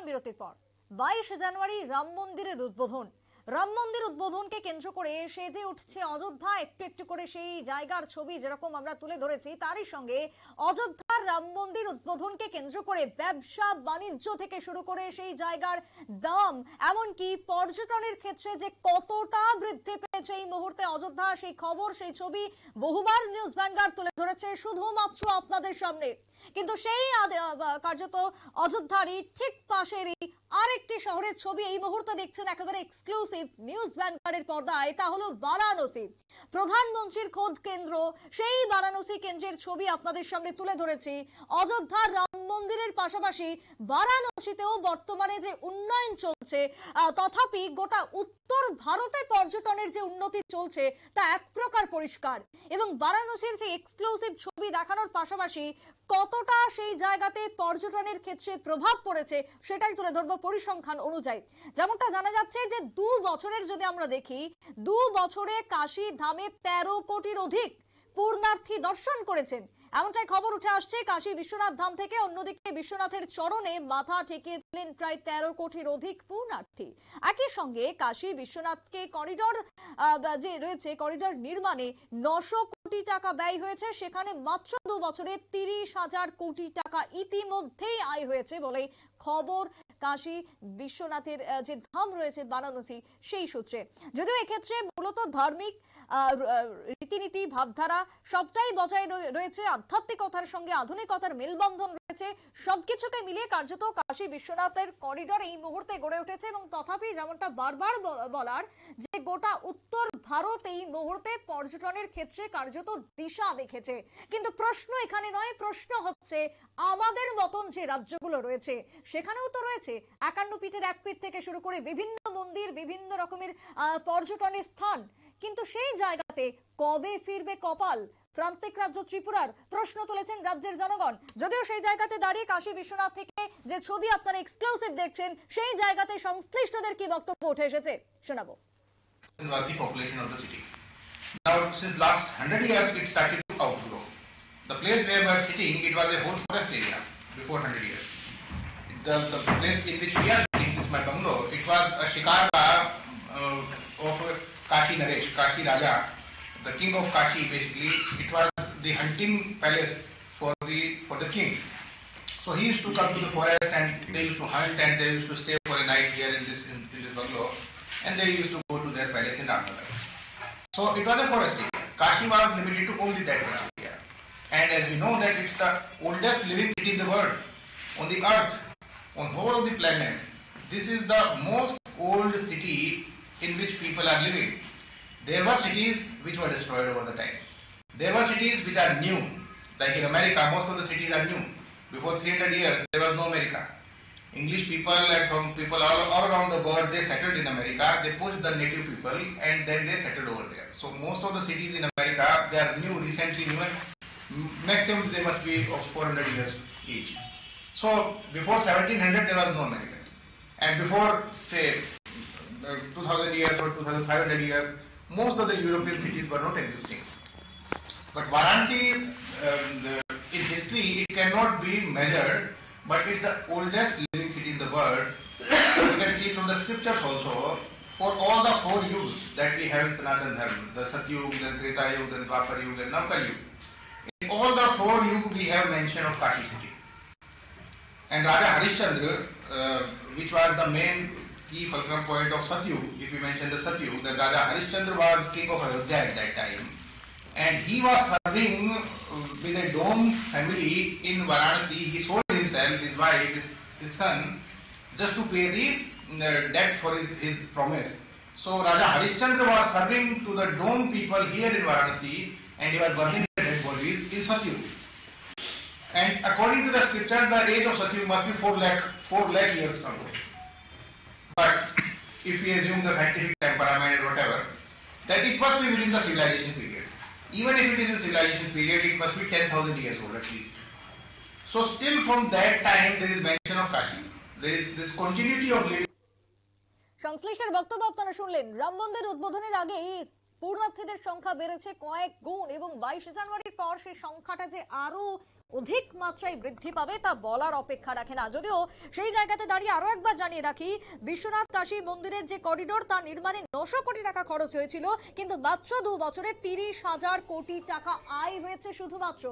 ফিরলাম বিরতির পর। 22 জানুয়ারি রাম মন্দিরের উদ্বোধন। রাম মন্দির উদ্বোধনকে কেন্দ্র করে সেজে উঠছে অযোধ্যা। একটু একটু করে সেই জায়গার ছবি যেরকম আমরা তুলে ধরেছি, তারই সঙ্গে অযোধ্যার রাম মন্দির উদ্বোধনকে কেন্দ্র করে ব্যবসা বাণিজ্য থেকে শুরু করে সেই জায়গার দাম, এমনকি পর্যটনের ক্ষেত্রে যে কতটা বৃদ্ধি পেয়েছে এই মুহূর্তে অযোধ্যা, সেই খবর সেই ছবি বহুবার নিউজ ভ্যানগার্ড তুলে ধরেছে শুধুমাত্র আপনাদের সামনে। কিন্তু সেই কার্যত অযোধ্যারই ঠিক পাশেরই আরেকটি শহরের ছবি এই মুহূর্তে দেখছেন একেবারে এক্সক্লুসিভ নিউজ ভ্যানগার্ডের পর্দায়। এটা হলো বারাণসী, প্রধানমন্ত্রীর খোঁজ কেন্দ্র। সেই বারাণসী কেন্দ্রের ছবি আপনাদের সামনে তুলে ধরেছি। অযোধ্যার রাম মন্দিরের পাশাপাশি বারাণসীতেও বর্তমানে যে উন্নয়ন চলছে, তথাপি গোটা উত্তর ভারতে পর্যটনের যে উন্নতি চলছে তা এক প্রকার পরিষ্কার। এবং বারাণসীর যে এক্সক্লুসিভ ছবি দেখানোর পাশাপাশি কতটা সেই জায়গাতে পর্যটনের ক্ষেত্রে প্রভাব পড়েছে সেটাই তুলে ধরবো পরিসংখ্যান অনুযায়ী। যেমনটা জানা যাচ্ছে যে 2 বছরের যদি আমরা দেখি, 2 বছরে কাশী ধামে 13 কোটির অধিক পূর্ণার্থী দর্শন করেছেন, এমনটাই খবর উঠে আসছে কাশী বিশ্বনাথ ধাম থেকে। অন্যদিকে বিশ্বনাথের চরণে মাথা ঠেকিয়েছিলেন প্রায় 13 কোটির অধিক পূর্ণার্থী। একই সঙ্গে কাশী বিশ্বনাথকে করিডোর যে রয়েছে, করিডোর নির্মাণে 900 কোটি টাকা ব্যয় হয়েছে। সেখানে মাত্র 2 বছরে 30,000 কোটি টাকা ইতিমধ্যেই আয় হয়েছে বলে খবর কাশী বিশ্বনাথের যে ধাম রয়েছে বারাণসী সেই সূত্রে। যদিও এক্ষেত্রে মূলত ধার্মিক রীতিনীতি ভাবধারা সবটাই বজায় রয়েছে, আধ্যাত্মিকতার সঙ্গে আধুনিকতার মেলবন্ধন রয়েছে। সবকিছুকে মিলিয়ে কার্যত কাশী বিশ্বনাথের করিডোর এই মুহূর্তে গড়ে উঠেছে। এবং তথাপি যেমনটা বারবার বলার যে গোটা উত্তর ভারত এই মুহূর্তে পর্যটনের ক্ষেত্রে কার্যত দিশা দেখেছে। কিন্তু প্রশ্ন এখানে নয়, প্রশ্ন হচ্ছে আমাদের মতন যে রাজ্যগুলো রয়েছে সেখানেও তো রয়েছে 51 পীঠের এক পীঠ থেকে শুরু করে বিভিন্ন মন্দির, বিভিন্ন রকমের পর্যটনের স্থান। কিন্তু সেই জায়গাতে কবে ফিরবে কপাল প্রান্তিক রাজ্য ত্রিপুরার, প্রশ্ন তুলেছেন রাজ্যের জনগণ। যদিও সেই জায়গাতে দাঁড়িয়ে কাশী বিশ্বনাথ থেকে যে ছবি আপনারা এক্সক্লুসিভ দেখছেন, সেই জায়গাতে সংশ্লিষ্টদের কি বক্তব্য উঠে এসেছে শোনাবো। The population of the city. Now, since last 100 years, it started to outgrow. The place where we are sitting, it was a whole forest area before 100 years. The place in which we are sitting, this my bungalow, it was a shikarka of Kashi Naresh, Kashi Raja, the king of Kashi. Basically, it was the hunting palace for the king. So he used to come to the forest and they used to hunt and they used to stay for a night here in this bungalow, and they used to go to their palace in Ramnagar. So it was a forest area. Kashi was limited to only that much area. And as we know that it's the oldest living city in the world, on the earth, on whole of the planet. This is the most old city in which people are living. There were cities which were destroyed over the time. There were cities which are new. Like in America, most of the cities are new. Before 300 years, there was no America. English people and from people all around the world, they settled in America. They pushed the native people and then they settled over there. So most of the cities in America, they are new, recently new, and maximum they must be of 400 years each. So before 1700, there was no America. And before say 2000 years or 2500 years, most of the European cities were not existing. But Varanasi, in history, it cannot be measured, but it's the oldest living city in the world. You can see from the scriptures also, for all the 4 yugas that we have in Sanatana Dharma, the Satyug, the Treta Yuga, the Dwapar Yuga, and Navkal Yuga. In all the 4 yugas we have mention of Kashi city. And Raja Harishchandra, which was the main key fulcrum point of Satyug, if we mention the Satyug, then Raja Harishchandra was king of Ayodhya at that time. And he was serving with a Dome family in Varanasi. He sold himself, his wife, his son, just to pay the debt for his promise. So Raja Harishchandra was serving to the Dome people here in Varanasi, and he was burning the dead bodies in Satyug. And according to the scripture, the age of Satyug must be 4 lakh years ago. But if we assume the scientific temperament and whatever, that it must be within the civilization period. Even if it is in civilization period, it must be 10,000 years old at least. So still from that time there is mention of Kashi. There is this continuity of living. সংশ্লিষ্টের বক্তব্য আপনারা শুনলেন। রাম মন্দির উদ্বোধনের আগেই পূর্ণার্থীদের সংখ্যা বেড়েছে কয়েক গুণ এবং 22 জানুয়ারির পর সেই সংখ্যাটা যে আরো অধিক মাত্রায় বৃদ্ধি পাবে তা বলার অপেক্ষা রাখে না। যদিও সেই জায়গাতে দাঁড়িয়ে আরো একবার জানিয়ে রাখি, বিশ্বনাথ কাশী মন্দিরের যে করিডোর তা নির্মাণে 900 কোটি টাকা খরচ হয়েছিল, কিন্তু মাত্র 2 বছরে 30,000 কোটি টাকা আয় হয়েছে শুধুমাত্র।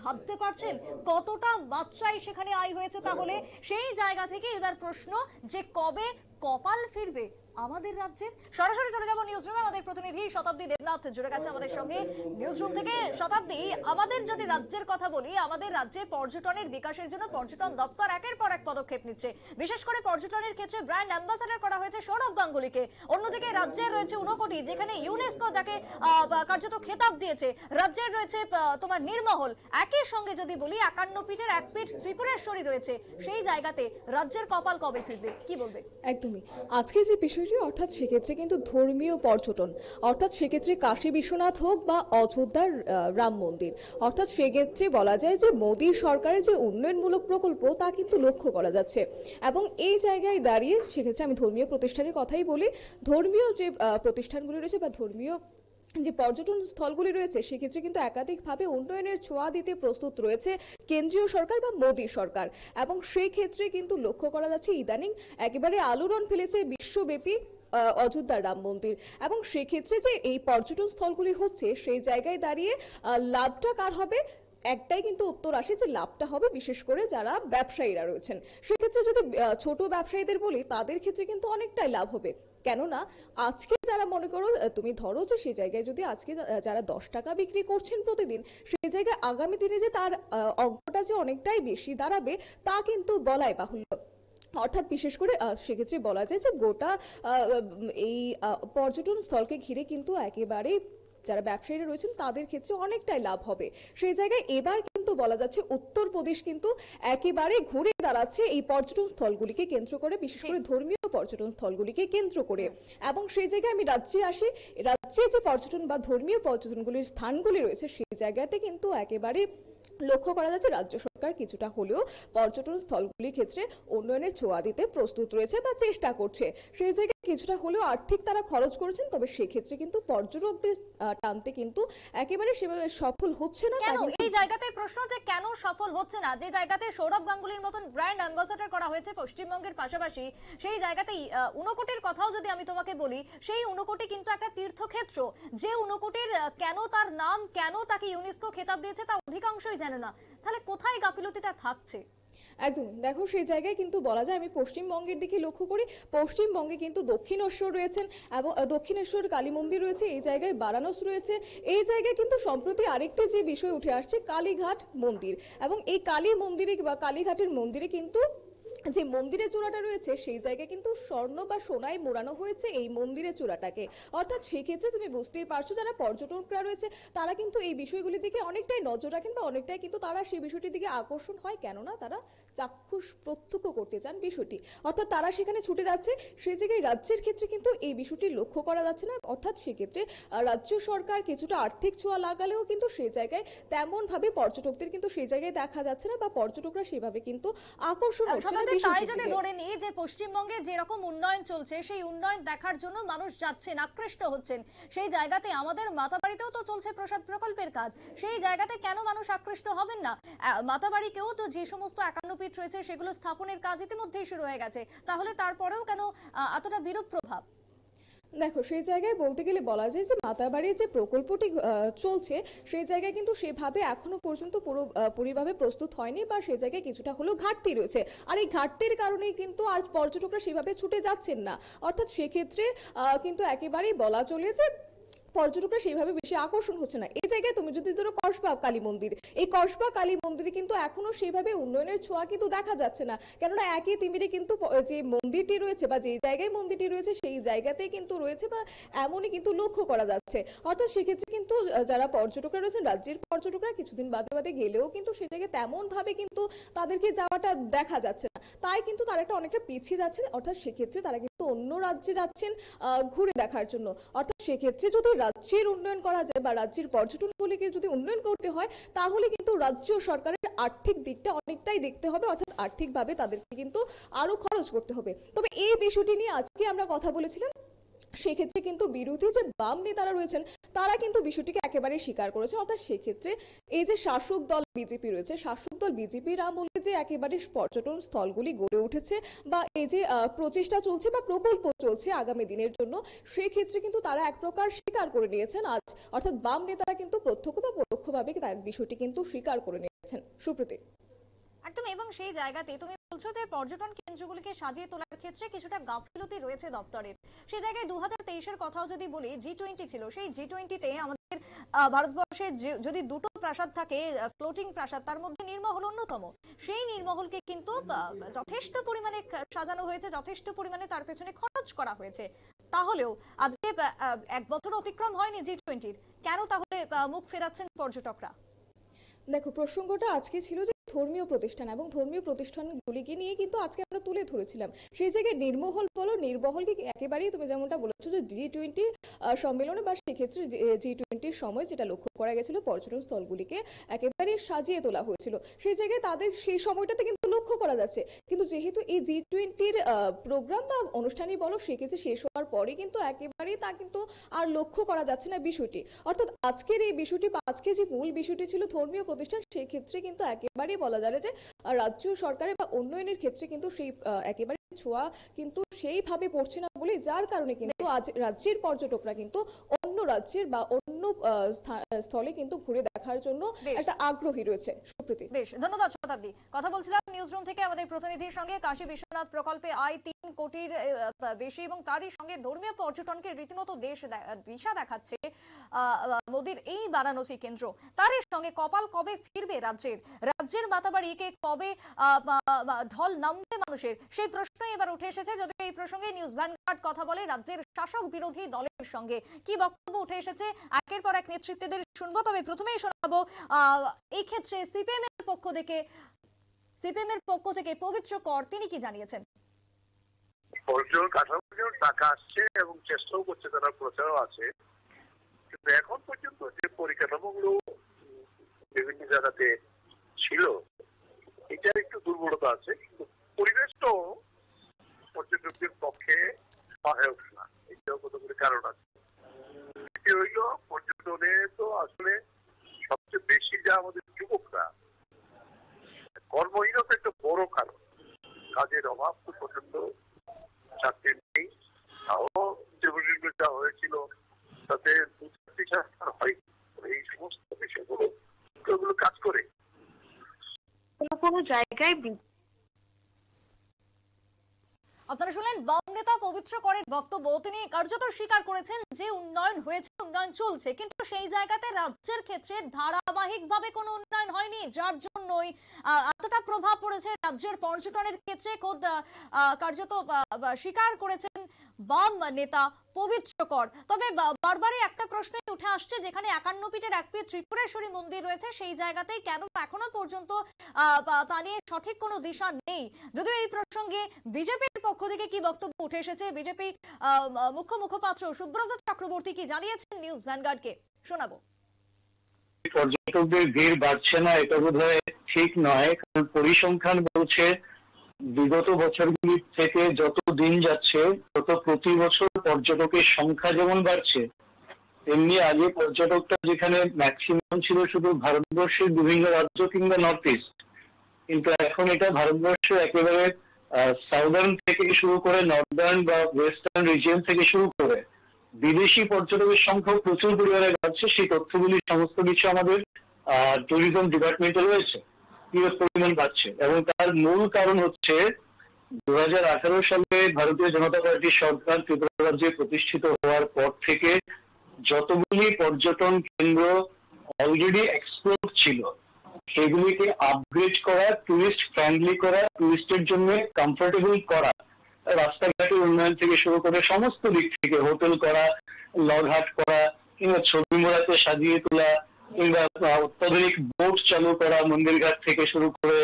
ভাবতে পারছেন কতটা মাত্রায় সেখানে আয় হয়েছে? তাহলে সেই জায়গা থেকে এবার প্রশ্ন যে কবে কপাল ফিরবে আমাদের রাজ্যের। সরাসরি চলে যাব নিউজ রুমে, আমাদের প্রতিনিধি শতাব্দী দেবনাথ জুড়ে গেছে আমাদের সঙ্গে নিউজ রুম থেকে। শতাব্দী, আমাদের যদি রাজ্যের কথা বলি, আমাদের রাজ্যে পর্যটনের বিকাশের জন্য পর্যটন দপ্তর একের পর এক পদক্ষেপ নিচ্ছে। বিশেষ করে পর্যটনের ক্ষেত্রে ব্র্যান্ড অ্যাম্বাসাডর করা হয়েছে সৌরভ গাঙ্গুলিকে। অন্যদিকে রাজ্যের রয়েছে ঊনকোটি, যেখানে ইউনেস্কো যাকে কার্যত খেতাব দিয়েছে। রাজ্যের রয়েছে তোমার নির্মহল। একই সঙ্গে যদি বলি 51 পীঠের এক পীঠ ত্রিপুরেশ্বরী রয়েছে। সেই জায়গাতে রাজ্যের কপাল কবে ফিরবে, কি বলবে? একদমই। আজকে যে বিষয়টি, অর্থাৎ সেক্ষেত্রে কিন্তু ধর্মীয় পর্যটন, অর্থাৎ সেক্ষেত্রে কাশী বিশ্বনাথ হোক বা অযোধ্যার রাম মন্দির, অর্থাৎ সেক্ষেত্রে বলা যায় যে মোদী সরকারের যে উন্নয়নমূলক প্রকল্প তা কিন্তু লক্ষ্য করা যাচ্ছে। এবং এই জায়গায় দাঁড়িয়ে সেক্ষেত্রে আমি ধর্মীয় প্রতিষ্ঠানের কথাই বলি, ধর্মীয় যে প্রতিষ্ঠানগুলি রয়েছে বা ধর্মীয় যে পর্যটন স্থলগুলি রয়েছে সেক্ষেত্রে কিন্তু একাধিকভাবে উন্নয়নের ছোঁয়া দিতে প্রস্তুত রয়েছে কেন্দ্রীয় সরকার বা মোদী সরকার। এবং সেই ক্ষেত্রে কিন্তু লক্ষ্য করা যাচ্ছে ইদানিং একেবারে আলোড়ন ফেলেছে বিশ্বব্যাপী অযোধ্যার রাম মন্দির। এবং সেক্ষেত্রে যে এই পর্যটন স্থলগুলি হচ্ছে সেই জায়গায় দাঁড়িয়ে লাভটা কার হবে? একটাই কিন্তু উত্তর আসে যে লাভটা হবে বিশেষ করে যারা ব্যবসায়ীরা রয়েছেন। সেক্ষেত্রে যদি ছোট ব্যবসায়ীদের বলি, তাদের ক্ষেত্রে কিন্তু অনেকটাই লাভ হবে। কেননা আজকে যারা মনে করো তুমি ধরো যে সেই জায়গায় যদি আজকে যারা 10 টাকা বিক্রি করছেন প্রতিদিন, সেই জায়গায় আগামী দিনে যে তার অঙ্কটা যে অনেকটাই বেশি দাঁড়াবে তা কিন্তু বলাই বাহুল্য। অর্থাৎ বিশেষ করে সেক্ষেত্রে বলা যায় যে গোটা এই পর্যটন স্থলকে ঘিরে কিন্তু একেবারেই যারা ব্যবসায়ীরা রয়েছেন তাদের ক্ষেত্রে অনেকটাই লাভ হবে। সেই জায়গায় এবার কিন্তু বলা যাচ্ছে উত্তরপ্রদেশ কিন্তু একেবারে ঘুরে দাঁড়াচ্ছে এই পর্যটন স্থলগুলিকে কেন্দ্র করে, বিশেষ করে ধর্মীয় পর্যটন স্থলগুলিকে কেন্দ্র করে। এবং সেই জায়গায় আমি রাজ্যে আসি, রাজ্যে যে পর্যটন বা ধর্মীয় পর্যটনগুলির স্থানগুলি রয়েছে সেই জায়গাতে কিন্তু একেবারে লক্ষ্য করা যাচ্ছে রাজ্য সরকার কিছুটা হলেও পর্যটন স্থলগুলির ক্ষেত্রে উন্নয়নের ছোঁয়া দিতে প্রস্তুত রয়েছে বা চেষ্টা করছে। সেই জায়গায় কিছুটা হলেও আর্থিক তারা খরচ করেছেন, তবে সেক্ষেত্রে কিন্তু পর্যটকদের টানতে কিন্তু একেবারে সেভাবে সফল হচ্ছে না। কেন এই জায়গাতে প্রশ্ন যে কেন সফল হচ্ছে না? যে জায়গাতে সৌরভ গাঙ্গুলির মতন ব্র্যান্ড অ্যাম্বাসাডর করা হয়েছে পশ্চিমবঙ্গের পাশাপাশি, সেই জায়গাতেই ঊনকোটির কথাও যদি আমি তোমাকে বলি, সেই ঊনকোটি কিন্তু একটা তীর্থক্ষেত্র। যে ঊনকোটির কেন তার নাম, কেন তাকে ইউনেস্কো খেতাব দিয়েছে তা অধিকাংশই জানে না। তাহলে কোথায় গাফিলতিটা থাকছে? একদম। দেখো সেই জায়গায় কিন্তু বলা যায়, আমি পশ্চিমবঙ্গের দিকে লক্ষ্য করি, পশ্চিমবঙ্গে কিন্তু দক্ষিণেশ্বর রয়েছেন এবং দক্ষিণেশ্বর কালী মন্দির রয়েছে, এই জায়গায় বারাণসী রয়েছে। এই জায়গায় কিন্তু সম্প্রতি আরেকটি যে বিষয় উঠে আসছে কালীঘাট মন্দির। এবং এই কালী মন্দিরে বা কালীঘাটের মন্দিরে কিন্তু যে মন্দিরের চূড়াটা রয়েছে সেই জায়গায় কিন্তু স্বর্ণ বা সোনায় মোড়ানো হয়েছে এই মন্দিরের চূড়াটাকে। অর্থাৎ সেক্ষেত্রে তুমি বুঝতেই পারছো যারা পর্যটকরা রয়েছে তারা কিন্তু এই বিষয়গুলির দিকে অনেকটাই নজর রাখেন বা অনেকটাই কিন্তু তারা সেই বিষয়টির দিকে আকর্ষণ হয়, কেননা তারা চাক্ষুষ প্রত্যক্ষ করতে চান বিষয়টি। অর্থাৎ তারা সেখানে ছুটে যাচ্ছে। সেই জায়গায় রাজ্যের ক্ষেত্রে কিন্তু এই বিষয়টি লক্ষ্য করা যাচ্ছে না। অর্থাৎ সেক্ষেত্রে রাজ্য সরকার কিছুটা আর্থিক ছোঁয়া লাগালেও কিন্তু সেই জায়গায় তেমন ভাবে পর্যটকদের কিন্তু সেই জায়গায় দেখা যাচ্ছে না বা পর্যটকরা সেভাবে কিন্তু আকর্ষণ হচ্ছে না। তাই যদি ধরে নিই যে পশ্চিমবঙ্গে যেরকম উন্নয়ন চলছে সেই উন্নয়ন দেখার জন্য মানুষ যাচ্ছেন, আকৃষ্ট হচ্ছেন, সেই জায়গাতে আমাদের মাতাবাড়িতেও তো চলছে প্রসাদ প্রকল্পের কাজ। সেই জায়গাতে কেন মানুষ আকৃষ্ট হবেন না? মাতাবাড়িকেও তো যে সমস্ত 51 পীঠ রয়েছে সেগুলো স্থাপনের কাজ ইতিমধ্যেই শুরু হয়ে গেছে। তাহলে তারপরেও কেন এতটা বিরূপ প্রভাব? দেখো সেই জায়গায় বলতে গেলে বলা যায় যে মাতাবাড়ির যে প্রকল্পটি চলছে সেই জায়গায় কিন্তু সেভাবে এখনো পর্যন্ত পুরোপুরিভাবে প্রস্তুত হয়নি বা সেই জায়গায় কিছুটা হলেও ঘাটতি রয়েছে। আর এই ঘাটতির কারণেই কিন্তু আজ পর্যটকরা সেভাবে ছুটে যাচ্ছেন না। অর্থাৎ সেক্ষেত্রে কিন্তু একেবারেই বলা চলে যে পর্যটকরা সেইভাবে বেশি আকর্ষণ হচ্ছে না। এই জায়গায় তুমি যদি ধরো কসবা কালী মন্দির, এই কসবা কালী মন্দিরে কিন্তু এখনো সেইভাবে উন্নয়নের ছোঁয়া কিন্তু দেখা যাচ্ছে না। কেননা একই তিমিরে কিন্তু যে মন্দিরটি রয়েছে বা যে জায়গায় মন্দিরটি রয়েছে সেই জায়গাতেই কিন্তু রয়েছে বা এমনই কিন্তু লক্ষ্য করা যাচ্ছে। অর্থাৎ সেক্ষেত্রে কিন্তু যারা পর্যটকরা রয়েছেন রাজ্যের পর্যটকরা কিছুদিন বাদে বাদে গেলেও কিন্তু সে জায়গায় তেমন ভাবে কিন্তু তাদেরকে যাওয়াটা দেখা যাচ্ছে না। তাই কিন্তু তারা একটা অনেকটা পিছিয়ে যাচ্ছেন। অর্থাৎ সেক্ষেত্রে তারা কিন্তু অন্য রাজ্যে যাচ্ছেন ঘুরে দেখার জন্য। অর্থাৎ সেক্ষেত্রে যদি রাজ্যের উন্নয়ন করা যায় বা রাজ্যের পর্যটনগুলিকে যদি উন্নয়ন করতে হয় তাহলে কিন্তু রাজ্য সরকারের আর্থিক দিকটা অনেকটাই দেখতে হবে। অর্থাৎ আর্থিকভাবে তাদেরকে কিন্তু আরো খরচ করতে হবে। তবে এই বিষয়টি নিয়ে আজকে আমরা কথা বলেছিলাম। সেক্ষেত্রে কিন্তু বিরোধী যে বাম নেতারা রয়েছেন তারা কিন্তু বিষয়টিকে একেবারেই স্বীকার করেছে। অর্থাৎ সেক্ষেত্রে এই যে শাসক দল বিজেপি রয়েছে, শাসক দল বিজেপির আমলে যে একেবারে পর্যটন স্থলগুলি গড়ে উঠেছে বা এই যে প্রচেষ্টা চলছে বা প্রকল্প চলছে আগামী দিনের জন্য, সেক্ষেত্রে কিন্তু তারা এক প্রকার স্বীকার করে নিয়েছেন আজ। অর্থাৎ বাম নেতারা কিন্তু প্রত্যক্ষ বা পরোক্ষভাবে বিষয়টি কিন্তু স্বীকার করে নিয়েছেন। সুপ্রীতি। একদম, এবং সেই জায়গাতে তুমি বলছো যে পর্যটন কেন্দ্রগুলিকে সাজিয়ে তোলার ক্ষেত্রে কিছুটা গাফিলতি রয়েছে দপ্তরের। সেই জায়গায় 2023-এর কথাও যদি বলি, G20 ছিল, সেই G20-তে আমাদের ভারতবর্ষে যদি দুটো প্রাসাদ থাকে, ফ্লোটিং প্রাসাদ, তার মধ্যে নীরমহল অন্যতম। সেই নীরমহলকে কিন্তু যথেষ্ট পরিমাণে সাজানো হয়েছে, যথেষ্ট পরিমাণে তার পেছনে খরচ করা হয়েছে। তাহলেও আজকে 1 বছর অতিক্রম হয়নি G20-র, কেন তাহলে মুখ ফেরাচ্ছেন পর্যটকরা? দেখো, প্রসঙ্গটা আজকে ছিল যে ধর্মীয় প্রতিষ্ঠান, এবং ধর্মীয় প্রতিষ্ঠানগুলিকে নিয়ে কিন্তু আজকে আমরা তুলে ধরেছিলাম। সেই জায়গায় নির্মহল বলো, নির্মহলকে একেবারেই তুমি যেমনটা বলেছো যে G20 সম্মেলনে বা সেক্ষেত্রে G20-র সময় যেটা লক্ষ্য করা গেছিল, পর্যটন স্থলগুলিকে একেবারে সাজিয়ে তোলা হয়েছিল। সেই জায়গায় তাদের সেই সময়টাতে কিন্তু লক্ষ্য করা যাচ্ছে। কিন্তু যেহেতু এই G20-র প্রোগ্রাম বা অনুষ্ঠানই বলো, সেক্ষেত্রে শেষ হওয়ার পরে কিন্তু একেবারেই তা কিন্তু আর লক্ষ্য করা যাচ্ছে না বিষয়টি। অর্থাৎ আজকের এই বিষয়টি বা আজকে যে মূল বিষয়টি ছিল ধর্মীয় প্রতিষ্ঠান, সেই ক্ষেত্রে কিন্তু একেবারেই বলা যায় যে রাজ্য সরকারের বা উন্নয়নের ক্ষেত্রে কিন্তু সেই একেবারে ছোঁয়া কিন্তু সেইভাবে পড়ছে না বলে, যার কারণে কিন্তু আজ রাজ্যের পর্যটকরা কিন্তু অন্য রাজ্যের বা অন্য স্থলে কিন্তু ঘুরে দেখার জন্য একটা আগ্রহী রয়েছে। সুপ্রীতি। বেশ, ধন্যবাদ শতাব্দী। কথা বলছিলাম নিউজরুম থেকে আমাদের প্রতিনিধির সঙ্গে। কাশী বিশ্বনাথ প্রকল্পে আয় 3 কোটির বেশি, এবং তারই সঙ্গে ধর্মীয় পর্যটনকে রীতিমতো দিশা দেখাচ্ছে মোদির এই বারাণসী কেন্দ্র। তারই সঙ্গে কপাল কবে ফিরবে রাজ্যের মাতাবাড়িকে কবে ঢল নামবে মানুষের, সেই প্রশ্নই এবার উঠে এসেছে। যদি এই প্রসঙ্গে নিউজ ভ্যানগার্ড কথা বলে রাজ্যের শাসক বিরোধী দলের সঙ্গে, কি বক্তব্য উঠে এসেছে একের পর এক নেতৃত্বদের শুনবো। তবে প্রথমেই শোনাবো এই ক্ষেত্রে সিপিএম এর পক্ষ থেকে পবিত্র কর, তিনি কি জানিয়েছেন। পর্যটন কাঠামোর টাকা আসছে এবং চেষ্টাও করছে, তারা প্রচারও আছে, কিন্তু এখন পর্যন্ত যে পরিকাঠামোগুলো বিভিন্ন জায়গাতে ছিল, এটার একটু দুর্বলতা আছে। কিন্তু পরিবেশটাও পর্যটকদের পক্ষে সহায়ক না, এটাও কতগুলি কারণ আছে। এটি হইল পর্যটনে তো আসলে সবচেয়ে বেশি যা আমাদের যুবকরা, কর্মহীনতা একটা বড় কারণ। কাজের অভাব তো প্রচন্ড, চাকরি নেই। তাও যে যা হয়েছিল তাতে 2-3 হয়। এই সমস্ত বিষয়গুলো কাজ করে কোনো জায়গায়। আপনারা শুনলেন বাম নেতা পবিত্র করের বক্তব্য। তিনি কার্যত স্বীকার করেছেন যে উন্নয়ন হয়েছে, উন্নয়ন চলছে, কিন্তু সেই জায়গাতে রাজ্যের ক্ষেত্রে ধারাবাহিকভাবে কোনো উন্নয়ন হয়নি, যার জন্যই এতটা প্রভাব পড়েছে রাজ্যের পর্যটনের ক্ষেত্রে। খোদ কার্যত স্বীকার করেছেন বাম নেতা পবিত্র কর। তবে বারবারই একটা প্রশ্নই উঠে আসছে, যেখানে 51 পীঠের এক পীঠ ত্রিপুরেশ্বরী মন্দির রয়েছে, সেই জায়গাতেই কেন এখনো পর্যন্ত তা নিয়ে সঠিক কোনো দিশা নেই। যদিও এই প্রসঙ্গে বিজেপির পক্ষ থেকে কি বক্তব্য উঠে এসেছে, বিজেপি মুখ্য মুখপাত্র সুব্রত চক্রবর্তী কি জানিয়েছেন নিউজ ভ্যানগার্ডকে, শোনাবো। পর্যটকদের ভিড় বাড়ছে না, এটা বোধহয় ঠিক নয়। কারণ পরিসংখ্যান বলছে বিগত বছরগুলি থেকে যত দিন যাচ্ছে তত প্রতি বছর পর্যটকের সংখ্যা যেমন বাড়ছে, তেমনি আগে পর্যটকটা যেখানে ম্যাক্সিমাম ছিল শুধু ভারতবর্ষের বিভিন্ন রাজ্য কিংবা নর্থ ইস্ট, কিন্তু এখন এটা ভারতবর্ষের একেবারে সাউদার্ন থেকে শুরু করে নর্দার্ন বা ওয়েস্টার্ন রিজিয়ন থেকে শুরু করে বিদেশি পর্যটকের সংখ্যা প্রচুর পরিমাণে বাড়ছে। সেই তথ্যগুলি সমস্ত কিছু আমাদের ট্যুরিজম ডিপার্টমেন্টে রয়েছে, কি পরিমাণ বাড়ছে। এবং তার মূল কারণ হচ্ছে 2018 সালে ভারতীয় জনতা পার্টির সরকার ত্রিপুরা রাজ্যে প্রতিষ্ঠিত হওয়ার পর থেকে যতগুলি পর্যটন কেন্দ্র অলরেডি এক্সপ্লোর ছিল সেগুলিকে আপগ্রেড করা, টুরিস্ট ফ্রেন্ডলি করা, টুরিস্টের জন্য কমফোর্টেবল করা, রাস্তাঘাটের উন্নয়ন থেকে শুরু করে সমস্ত দিক থেকে হোটেল করা, লঘাট করা, কিংবা ছবি মোড়াতে সাজিয়ে তোলা, কিংবা অত্যাধুনিক বোট চালু করা মন্দির ঘাট থেকে শুরু করে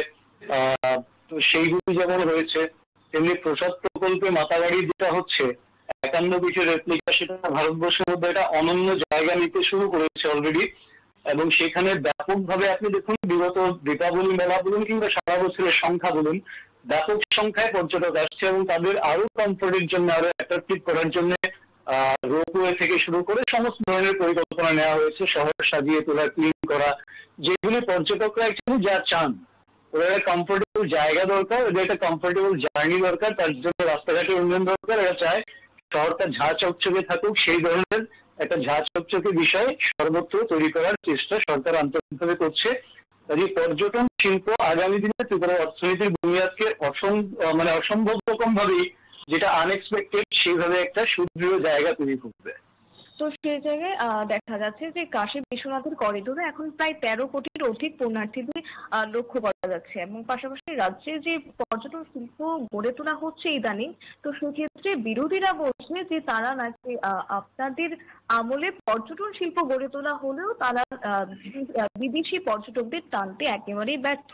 সেইগুলি যেমন হয়েছে, তেমনি প্রসাদ প্রকল্পে মাতাবাড়ি যেটা হচ্ছে 51 পীঠের রেপ্লিকা, সেটা ভারতবর্ষের মধ্যে একটা অনন্য জায়গা নিতে শুরু করেছে অলরেডি। এবং সেখানে ব্যাপকভাবে আপনি দেখুন, বিগত দীপাবলি মেলা বলুন কিংবা সারা বছরের সংখ্যা বলুন, ব্যাপক সংখ্যায় পর্যটক আসছে এবং তাদের আরো কমফোর্টের জন্য, আরো অ্যাট্রাকটিভ করার জন্য রোপওয়ে থেকে শুরু করে সমস্ত ধরনের পরিকল্পনা নেওয়া হয়েছে, শহর সাজিয়ে তোলা, ক্লিন করা, যেগুলি পর্যটকরা অ্যাকচুয়ালি যা চান। ওদের একটা কমফোর্টেবল জায়গা দরকার, ওদের একটা কমফোর্টেবল জার্নি দরকার, তার জন্য রাস্তাঘাটের উন্নয়ন দরকার। এরা চায় শহরটা ঝাঁ চকচকে থাকুক, সেই ধরনের একটা ঝাঁ চকচকে বিষয় সর্বত্র তৈরি করার চেষ্টা সরকার আন্তরিকভাবে করছে। কাজে পর্যটন শিল্প আগামী দিনে ত্রিপুরার অর্থনীতির বুনিয়াদকে অসম্ভব রকম ভাবেই, যেটা আনএক্সপেক্টেড, সেইভাবে একটা সুদৃঢ় জায়গা তৈরি করবে। তো সেই জায়গায় দেখা যাচ্ছে যে কাশী বিশ্বনাথের করিডোরে এখন প্রায় 13 কোটির অধিক পুণ্যার্থীদের লক্ষ্য করা যাচ্ছে, এবং পাশাপাশি রাজ্যে যে পর্যটন শিল্প গড়ে তোলা হচ্ছে ইদানিং, তো সেক্ষেত্রে বিরোধীরা বলছে যে তারা নাকি আপনাদের আমলে পর্যটন শিল্প গড়ে তোলা হলেও তারা বিদেশি পর্যটকদের টানতে একেবারেই ব্যর্থ।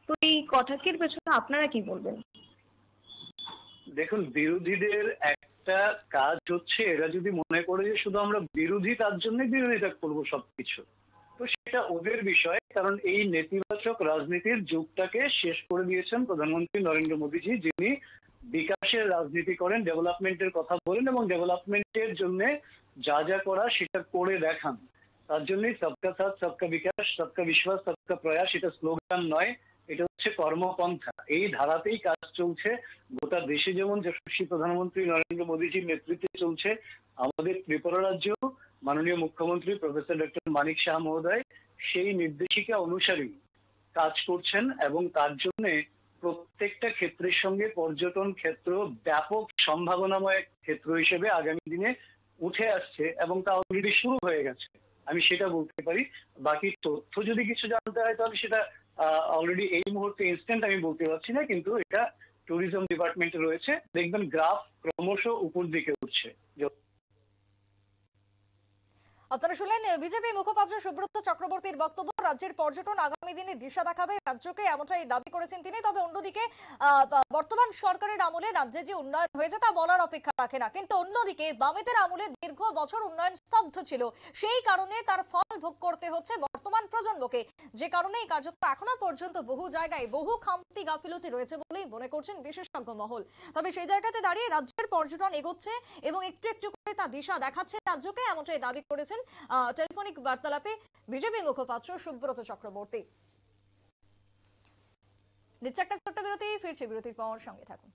তো এই কথাটির পেছনে আপনারা কি বলবেন? দেখুন, বিরোধীদের একটা কাজ হচ্ছে, এরা যদি মনে করে যে শুধু আমরা বিরোধী, তার জন্য বিরোধিতা করবো সবকিছু, তো সেটা ওদের বিষয়। কারণ এই নেতিবাচক রাজনীতির যুগটাকে শেষ করে দিয়েছেন প্রধানমন্ত্রী নরেন্দ্র মোদীজি, যিনি বিকাশের রাজনীতি করেন, ডেভেলপমেন্টের কথা বলেন এবং ডেভেলপমেন্টের জন্য যা যা করা সেটা করে দেখান। তার জন্যই সবকা সাথ সবকা বিকাশ, সবকা বিশ্বাস, সবকা প্রয়াস, এটা স্লোগান নয়, এটা হচ্ছে কর্মপন্থা। এই ধারাতেই কাজ চলছে গোটা দেশে। যেমন যশস্বী প্রধানমন্ত্রী নরেন্দ্র মোদীজির নেতৃত্বে চলছে, আমাদের ত্রিপুরা রাজ্য মাননীয় মুখ্যমন্ত্রী প্রফেসর ডক্টর মানিক সাহা মহোদয় সেই নির্দেশিকা অনুসারেই কাজ করছেন, এবং তার জন্য প্রত্যেকটা ক্ষেত্রের সঙ্গে পর্যটন ক্ষেত্র ব্যাপক সম্ভাবনাময় ক্ষেত্র হিসেবে আগামী দিনে উঠে আসছে, এবং তা অলরেডি শুরু হয়ে গেছে, আমি সেটা বলতে পারি। বাকি তথ্য যদি কিছু জানতে হয় তাহলে সেটা অলরেডি এই মুহূর্তে ইনস্ট্যান্ট আমি বলতে পারছি না, কিন্তু এটা ট্যুরিজম ডিপার্টমেন্টে রয়েছে, দেখবেন গ্রাফ ক্রমশ উপর দিকে উঠছে। আপনারা শুনলেন বিজেপি মুখপাত্র সুব্রত চক্রবর্তীর বক্তব্য। রাজ্যের পর্যটন আগামী দিনে দিশা দেখাবে রাজ্যকে, এমনটাই দাবি করেছেন তিনি। তবে অন্যদিকে বর্তমান সরকারের আমলে রাজ্যে যে উন্নয়ন হয়েছে তা বলার অপেক্ষা রাখে না, কিন্তু অন্যদিকে বামেদের আমলে দীর্ঘ বছর উন্নয়ন স্তব্ধ ছিল, সেই কারণে তার ফল ভোগ করতে হচ্ছে বর্তমান প্রজন্মকে, যে কারণে এই কার্যত এখনো পর্যন্ত বহু জায়গায় বহু খামতি গাফিলতি রয়েছে বলেই মনে করছেন বিশেষজ্ঞ মহল। তবে সেই জায়গাতে দাঁড়িয়ে রাজ্যের পর্যটন এগোচ্ছে এবং একটু একটু করে তা দিশা দেখাচ্ছে রাজ্যকে, এমনটাই দাবি করেছেন টেলিফোনিক বার্তালাপে বিজেপি মুখপাত্র সুব্রত চক্রবর্তী। নিচ্ছে একটা ছোট্ট বিরতি, ফিরছে বিরতির পর, সঙ্গে থাকুন।